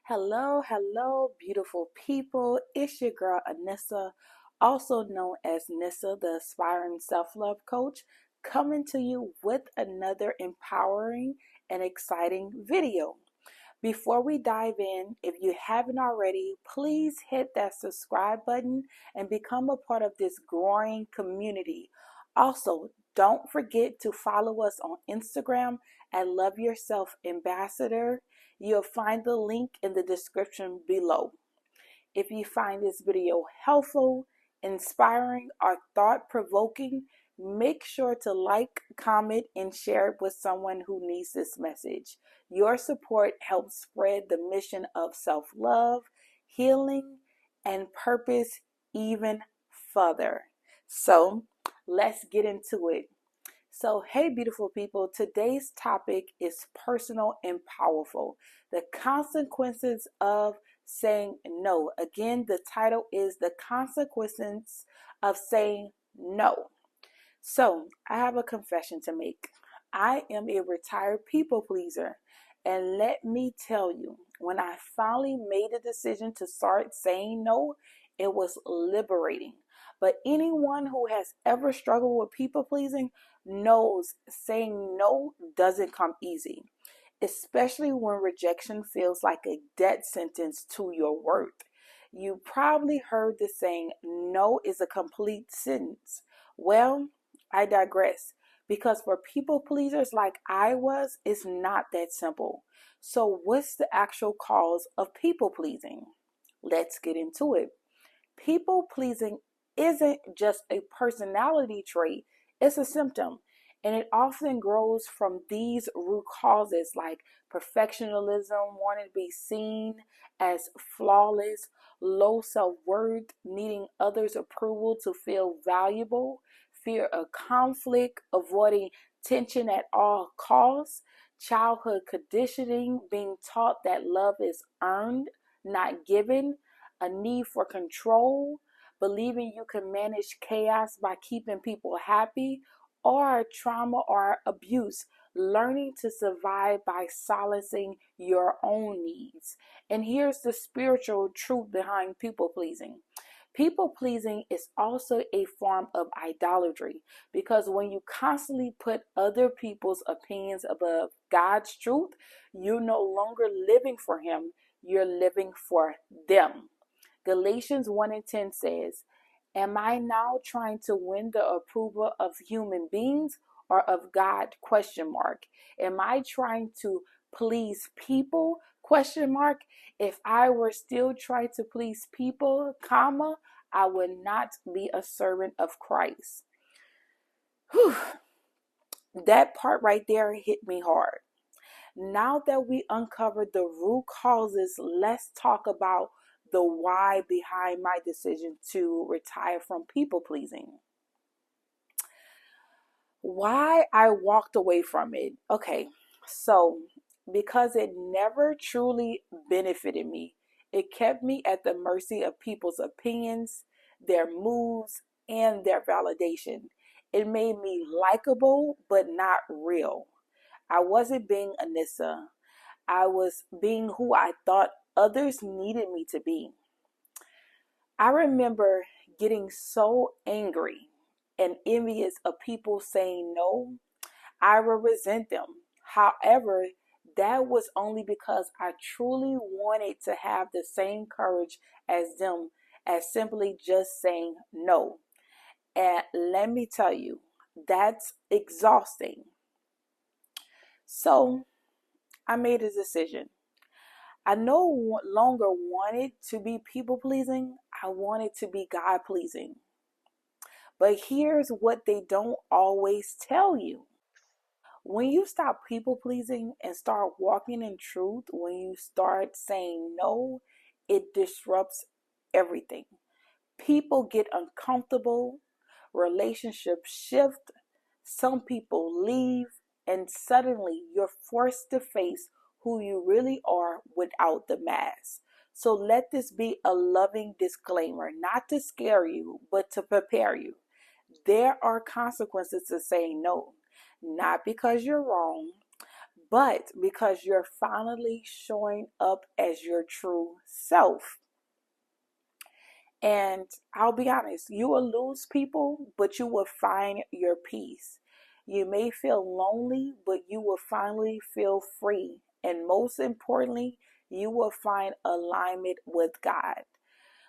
Hello, beautiful people. It's your girl Anissa, also known as Nissa, the aspiring self-love coach, coming to you with another empowering and exciting video. Before we dive in, if you haven't already, please hit that subscribe button and become a part of this growing community. Also, don't forget to follow us on Instagram at Love Yourself Ambassador. You'll find the link in the description below. If you find this video helpful, inspiring, or thought provoking, make sure to like, comment, and share it with someone who needs this message. Your support helps spread the mission of self love, healing, and purpose even further. So, let's get into it. So, hey, beautiful people, today's topic is personal and powerful. The consequences of saying no. Again, the title is The Consequences of Saying No. So, I have a confession to make. I am a retired people pleaser. And let me tell you, when I finally made a decision to start saying no, it was liberating. But anyone who has ever struggled with people pleasing knows saying no doesn't come easy, especially when rejection feels like a death sentence to your worth. You probably heard the saying, no is a complete sentence. Well, I digress. Because for people pleasers like I was, it's not that simple. So, what's the actual cause of people pleasing? Let's get into it. People pleasing isn't just a personality trait, it's a symptom. And it often grows from these root causes like perfectionism, wanting to be seen as flawless, low self worth, needing others' approval to feel valuable, fear of conflict, avoiding tension at all costs, childhood conditioning, being taught that love is earned, not given, a need for control, believing you can manage chaos by keeping people happy, or trauma or abuse, learning to survive by silencing your own needs. And here's the spiritual truth behind people pleasing. People pleasing is also a form of idolatry because when you constantly put other people's opinions above God's truth, you're no longer living for Him, you're living for them. Galatians 1 and 10 says, am I now trying to win the approval of human beings or of God? Question mark. Am I trying to please people? Question mark. If I were still trying to please people, comma, I would not be a servant of Christ. Whew. That part right there hit me hard. Now that we uncovered the root causes, let's talk about the why behind my decision to retire from people pleasing. Why I walked away from it. Okay, so because it never truly benefited me, it kept me at the mercy of people's opinions, their moods, and their validation. It made me likable, but not real. I wasn't being Anissa. I was being who I thought others needed me to be. I remember getting so angry and envious of people saying no. I would resent them. However, that was only because I truly wanted to have the same courage as them as simply just saying no. And let me tell you, that's exhausting. So I made a decision. I no longer wanted to be people pleasing. I wanted to be God pleasing. But here's what they don't always tell you. When you stop people pleasing and start walking in truth, when you start saying no, it disrupts everything. People get uncomfortable, relationships shift, some people leave, and suddenly you're forced to face who you really are without the mask. So let this be a loving disclaimer, not to scare you, but to prepare you. There are consequences to saying no, not because you're wrong, but because you're finally showing up as your true self. And I'll be honest, you will lose people, but you will find your peace. You may feel lonely, but you will finally feel free. And most importantly, you will find alignment with God.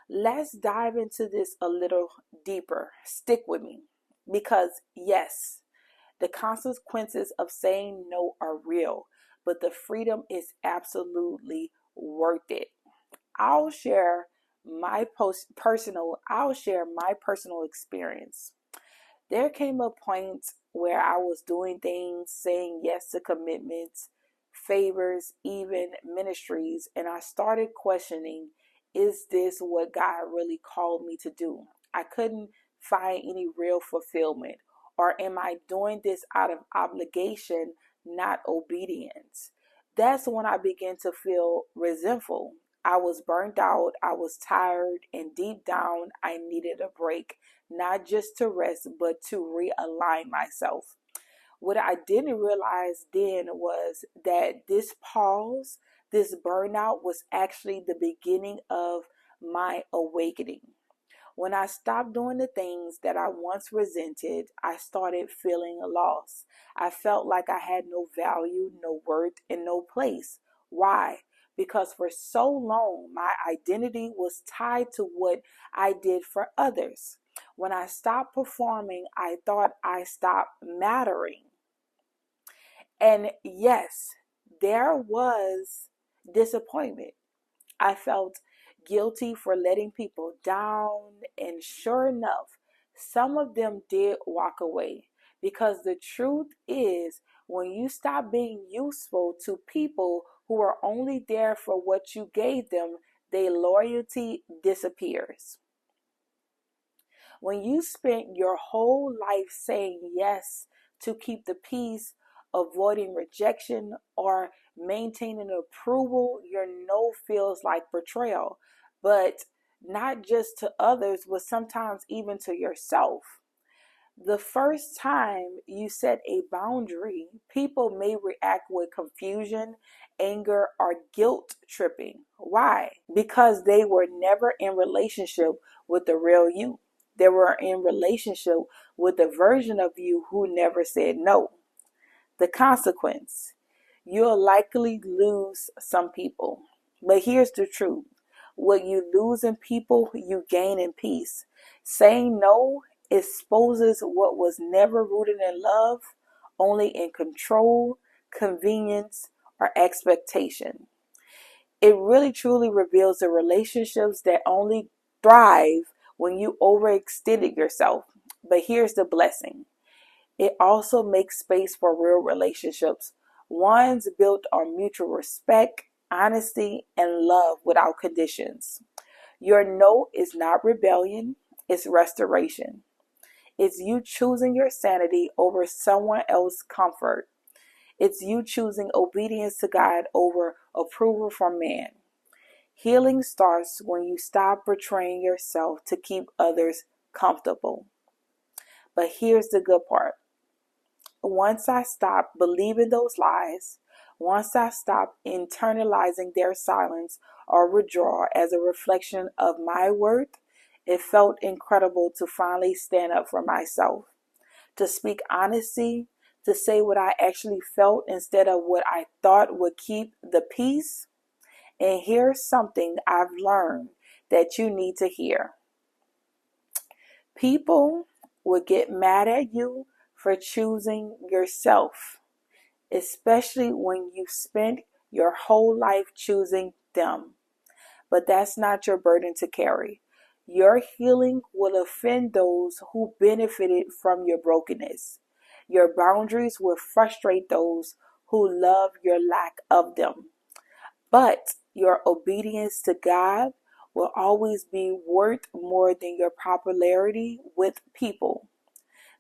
Let's dive into this a little deeper. Stick with me. Because, yes, the consequences of saying no are real, but the freedom is absolutely worth it. I'll share I'll share my personal experience. There came a point where I was doing things, saying yes to commitments, favors, even ministries, and I started questioning, is this what God really called me to do? I couldn't find any real fulfillment. Or am I doing this out of obligation, not obedience? That's when I began to feel resentful. I was burnt out, I was tired, and deep down, I needed a break, not just to rest, but to realign myself. What I didn't realize then was that this pause, this burnout, was actually the beginning of my awakening. When I stopped doing the things that I once resented, I started feeling lost. I felt like I had no value, no worth, and no place. Why? Because for so long, my identity was tied to what I did for others. When I stopped performing, I thought I stopped mattering. And yes, there was disappointment. I felt guilty for letting people down, and sure enough, some of them did walk away. Because the truth is, when you stop being useful to people who are only there for what you gave them, their loyalty disappears. When you spent your whole life saying yes to keep the peace, avoiding rejection, or maintaining approval, your no feels like betrayal. But not just to others, but sometimes even to yourself. The first time you set a boundary, people may react with confusion, anger, or guilt tripping. Why? Because they were never in relationship with the real you. They were in relationship with the version of you who never said no. The consequence, you'll likely lose some people. But here's the truth. What you lose in people, you gain in peace. Saying no exposes what was never rooted in love, only in control, convenience, or expectation. It really truly reveals the relationships that only thrive when you overextended yourself. But here's the blessing. It also makes space for real relationships, ones built on mutual respect, honesty, and love without conditions. Your no is not rebellion, it's restoration. It's you choosing your sanity over someone else's comfort. It's you choosing obedience to God over approval from man. Healing starts when you stop betraying yourself to keep others comfortable. But here's the good part. Once I stopped believing those lies, once I stopped internalizing their silence or withdrawal as a reflection of my worth, it felt incredible to finally stand up for myself, to speak honesty, to say what I actually felt instead of what I thought would keep the peace. And here's something I've learned that you need to hear. People will get mad at you for choosing yourself, especially when you spent your whole life choosing them. But that's not your burden to carry. Your healing will offend those who benefited from your brokenness. Your boundaries will frustrate those who love your lack of them. But your obedience to God will always be worth more than your popularity with people.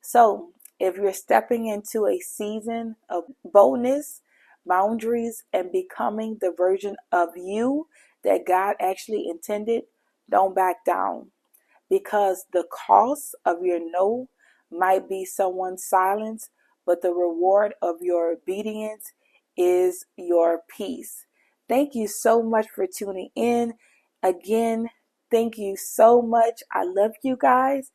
So, if you're stepping into a season of boldness, boundaries, and becoming the version of you that God actually intended, don't back down. Because the cost of your no might be someone's silence, but the reward of your obedience is your peace. Thank you so much for tuning in. Again, thank you so much. I love you guys,